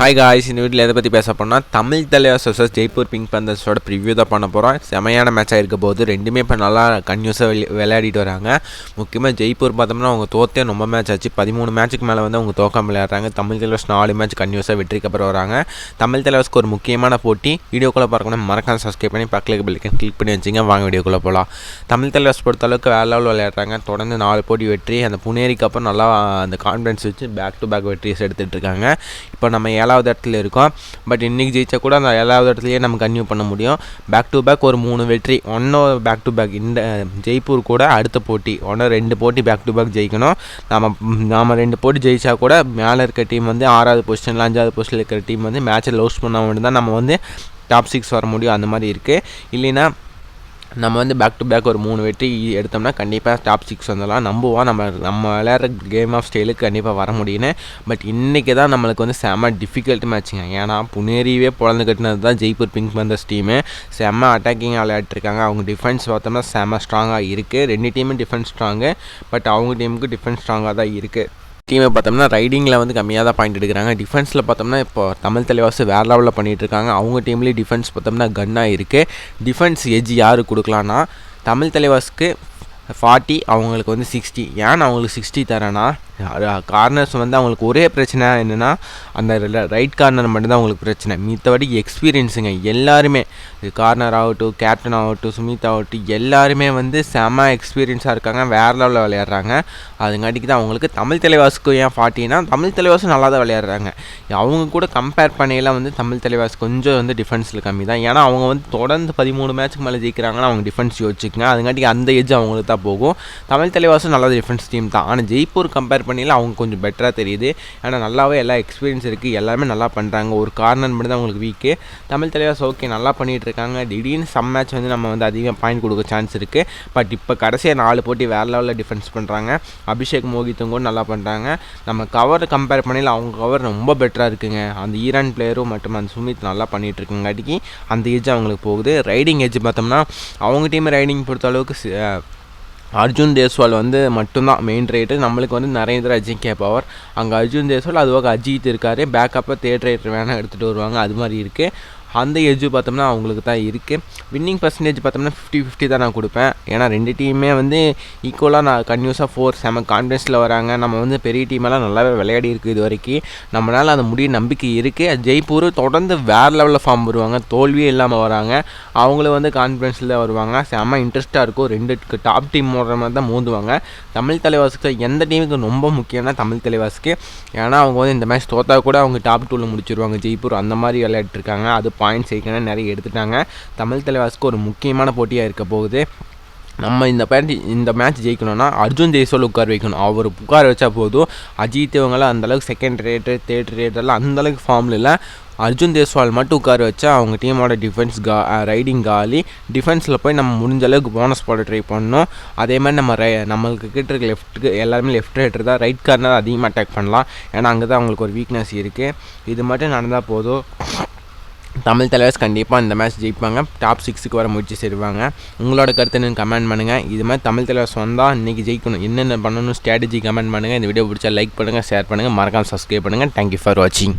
Hi guys, இந்த வீட்டில் எதை பற்றி பேச போனால் தமிழ் தலைவாஸ் vs ஜெய்ப்பூர் பிங்க் பந்தர்ஸோட ப்ரிவ்யூ தான் பண்ண போகிறோம். செமையான மேட்சாக இருக்க போது ரெண்டுமே இப்போ நல்லா கன்யூஸாக விளையாடிட்டு வராங்க. முக்கியமாக ஜெய்ப்பூர் பார்த்தோம்னா அவங்க தோற்றே ரொம்ப மேட்ச் ஆச்சு. 13 மேட்சுக்கு மேலே வந்து அவங்க தோக்காமல் விளையாடுறாங்க. தமிழ் தலைவாஸ் 4 மேட்ச் கன்யூஸாக வெற்றிக்கு அப்புறம் வராங்க. தமிழ் தலைவாஸ்க்கு ஒரு முக்கியமான போட்டி. வீடியோக்குள்ளே பார்க்கணும், மறக்காம சப்ஸ்கிரைப் பண்ணி பக்கத்துக்கு பெல்லைக்கன் கிளிக் பண்ணி வச்சிங்க. வாங்க வீடியோக்குள்ளே போகலாம். தமிழ் தலைவாஸ் பொறுத்தளவுக்கு வேற லெவலில் விளையாடுறாங்க. தொடர்ந்து 4 போட்டி வெற்றி. அந்த புனேரிக்கு அப்புறம் நல்லா அந்த கான்ஃபிடன்ஸ் வச்சு பேக் டு பேக் வெற்றிஸ் எடுத்துகிட்டு இருக்காங்க. இப்போ நம்ம 7வது இடத்துல இருக்கோம். பட் இன்றைக்கி ஜெயிச்சா கூட அந்த 7வது இடத்துலையே நம்ம கன்டினியூ பண்ண முடியும். பேக் டு பேக் ஒரு 3 வெற்றி, ஒன்றும் பேக் டு பேக். இந்த ஜெய்ப்பூர் கூட அடுத்த போட்டி 2 போட்டி பேக் டு பேக் ஜெயிக்கணும். நாம் 2 போட்டி ஜெயிச்சா கூட மேலே இருக்க டீம் வந்து 6வது பொசிஷனில் 5வது பொசிஷனில் இருக்கிற டீம் வந்து மேட்சை லோஸ் பண்ண மட்டும்தான் நம்ம வந்து டாப் 6 வர முடியும். அந்த மாதிரி இருக்குது. இல்லைன்னா நம்ம வந்து பேக் டு பேக் ஒரு 3 வெற்றி எடுத்தோம்னா கண்டிப்பாக டாப் 6 வந்துடலாம். நம்புவோம் நம்ம விளையாடுற கேம் ஆஃப் ஸ்டைலுக்கு கண்டிப்பாக வர முடியும்னு. பட் இன்றைக்கி தான் நம்மளுக்கு வந்து செம்ம டிஃபிகல்ட் மேட்ச்சுங்க. ஏன்னா புனேரியே பொழந்து கட்டினது தான் ஜெய்ப்பூர் பிங்க் பந்தர்ஸ் டீமு. செம்ம அட்டாக்கிங்காக விளையாட்டுருக்காங்க. அவங்க டிஃபென்ஸ் பார்த்தோம்னா செம்ம ஸ்ட்ராங்காக இருக்குது. 2 டீமும் டிஃபென்ஸ் ஸ்ட்ராங்கு. பட் அவங்க டீமுக்கு டிஃபென்ஸ் ஸ்ட்ராங்காக தான் இருக்குது. டீமை பார்த்தோம்னா ரைடிங்கில் வந்து கம்மியாக தான் பாயிண்ட் எடுக்கிறாங்க. டிஃபென்ஸில் பார்த்தோம்னா இப்போ தமிழ் தலைவாஸ் வேறு லெவலில் பண்ணிகிட்டு இருக்காங்க. அவங்க டீம்லேயும் டிஃபென்ஸ் பார்த்தோம்னா கன்னாக இருக்குது. டிஃபென்ஸ் எஜ் யார் கொடுக்கலான்னா தமிழ் தலைவாஸ்க்கு 40, அவங்களுக்கு வந்து 60. ஏன் அவங்களுக்கு 60 தரேன்னா கார்னர்ஸ் வந்து அவங்களுக்கு ஒரே பிரச்சனை என்னென்னா அந்த ரைட் கார்னர் மட்டும்தான் அவங்களுக்கு பிரச்சனை. மித்தபடி எக்ஸ்பீரியன்ஸுங்க எல்லாருமே, கார்னர் ஆகட்டும், கேப்டன் ஆகட்டும், சுமித் ஆகட்டும், எல்லாருமே வந்து செம எக்ஸ்பீரியன்ஸாக இருக்காங்க. வேறு லெவலில் விளையாடுறாங்க. அதுங்காட்டிக்கு தான் அவங்களுக்கு தமிழ் தலைவாஸ்க்கு ஏன் 40னா தமிழ் தலைவாஸும் நல்லா தான் விளையாடுறாங்க. அவங்க கூட கம்பேர் பண்ணியெல்லாம் வந்து தமிழ் தலைவாஸ் கொஞ்சம் வந்து டிஃபென்ஸில் கம்மி தான். ஏன்னா அவங்க வந்து தொடர்ந்து 13 மேட்ச்சுக்கு மேலே ஜெயிக்கிறாங்கன்னா அவங்க டிஃபென்ஸ் யோசிச்சுக்கங்க. அதுங்காட்டிக்கு அந்த ஏஜ் அவங்களுக்கு தான் போகும். தமிழ் தலைவாஸும் நல்ல டிஃபென்ஸ் டீம் தான். ஆனால் ஜெய்ப்பூர் கம்பேர் பண்ணியில் அவங்க கொஞ்சம் பெட்டராக தெரியுது. ஏன்னா நல்லாவே எல்லா எக்ஸ்பீரியன்ஸ் இருக்குது. எல்லாருமே நல்லா பண்ணுறாங்க. ஒரு கார்னர் மட்டும் தான் அவங்களுக்கு வீக்கு. தமிழ் தலைவாஸ் ஓகே நல்லா பண்ணிகிட்டு இருக்காங்க. திடீர்னு சம் மேட்ச் வந்து நம்ம வந்து அதிகம் பாயிண்ட் கொடுக்க சான்ஸ் இருக்குது. பட் இப்போ கடைசியாக 4 போட்டி வேறு லெவலில் டிஃபென்ஸ் பண்ணுறாங்க. அபிஷேக் மோகித்தும் கூட நல்லா பண்ணுறாங்க. நம்ம கவர் கம்பேர் பண்ணியில் அவங்க கவர் ரொம்ப பெட்டராக இருக்குங்க. அந்த ஈரான் பிளேயரும் மற்றும் அந்த சுமித் நல்லா பண்ணிகிட்டு இருக்குங்காட்டிக்கு அந்த ஏஜ் அவங்களுக்கு போகுது. ரைடிங் ஏஜ் பார்த்தோம்னா அவங்க டீம் ரைடிங் பொறுத்த அளவுக்கு அர்ஜுன் தேஸ்வால் வந்து மட்டும்தான் மெயின் ரைட்டு. நம்மளுக்கு வந்து நரேந்திர அஜிங்கே பவர். அங்கே அர்ஜுன் தேஸ்வால் அதுவாக அஜித் இருக்கார். பேக்கப்பில் தேர்ட் ரைட்டர் வேணால் எடுத்துகிட்டு வருவாங்க. அது மாதிரி இருக்குது. அந்த ஏஜ் பார்த்தோம்னா அவங்களுக்கு தான் இருக்குது. வின்னிங் பர்சன்டேஜ் பார்த்தோம்னா 50-50 தான் நான் கொடுப்பேன். ஏன்னா 2 டீமுமே வந்து ஈக்குவலாக நான் கன்யூஸாக 4 செம கான்ஃபிடன்ஸில் வராங்க. நம்ம வந்து பெரிய டீமெல்லாம் நல்லாவே விளையாடி இருக்குது இது வரைக்கும். நம்மளால் அந்த முடிய நம்பிக்கை இருக்குது. ஜெய்ப்பூர் தொடர்ந்து வேறு லெவலில் ஃபார்ம் வருவாங்க. தோல்வியே இல்லாமல் வராங்க. அவங்களும் வந்து கான்ஃபிடன்ஸில் வருவாங்க. செம்ம இன்ட்ரெஸ்ட்டாக இருக்கும். 2 டாப் டீம் ஓடுற மாதிரி தான் மோதுவாங்க. தமிழ் தலைவாஸுக்கு எந்த டீமுக்கு ரொம்ப முக்கியம்னா தமிழ் தலைவாஸுக்கு. ஏன்னா அவங்க வந்து இந்த மேட்ச் தோற்றா கூட அவங்க டாப் 2ல் முடிச்சிருவாங்க. ஜெய்ப்பூர் அந்த மாதிரி விளையாட்டுருக்காங்க. அது பாயிண்ட்ஸ் ஏற்கனவே நிறைய எடுத்துட்டாங்க. தமிழ் தலைவாஸுக்கு ஒரு முக்கியமான போட்டியாக இருக்க போகுது. நம்ம இந்த மேட்ச் ஜெயிக்கணும்னா அர்ஜுன் தேஸ்வால் உட்கார வைக்கணும். அவர் உட்கார வச்சா போதும். அஜித் இவங்களாம் அந்தளவுக்கு செகண்ட் ரேட்டு தேர்ட் ரேட்டெல்லாம் அந்தளவுக்கு ஃபார்மில் இல்லை. அர்ஜுன் தேஸ்வால் மட்டும் உட்கார வச்சா அவங்க டீமோட டிஃபென்ஸ் ரைடிங் காலி. டிஃபென்ஸில் போய் நம்ம முடிஞ்ச அளவுக்கு போனஸ் போட ட்ரை பண்ணணும். அதே மாதிரி நம்மளுக்கு கிட்ட இருக்க லெஃப்ட்டுக்கு எல்லாருமே லெஃப்ட் ரைட்டர் தான். ரைட் கார்னர் அதிகமாக அட்டாக் பண்ணலாம். ஏன்னா அங்கே தான் அவங்களுக்கு ஒரு வீக்னஸ் இருக்குது. இது மட்டும் நடந்தால் போதும். தமிழ் தலைவாஸ் கண்டிப்பாக இந்த மேட்ச் ஜெயிப்பாங்க. டாப் 6க்கு வர முயற்சி செய்வாங்க. உங்களோட கருத்து என்னன்னு கமெண்ட் பண்ணுங்கள். இது மாதிரி தமிழ் தலைவாஸ் வந்தால் இன்றைக்கி ஜெயிக்கணும், என்னென்ன பண்ணணும் ஸ்ட்ராட்டஜி கமெண்ட் பண்ணுங்கள். இந்த வீடியோ பிடிச்சா லைக் பண்ணுங்கள், ஷேர் பண்ணுங்கள், மறக்காமல் சப்ஸ்கிரைப் பண்ணுங்கள். தேங்க்யூ ஃபார் வாட்சிங்.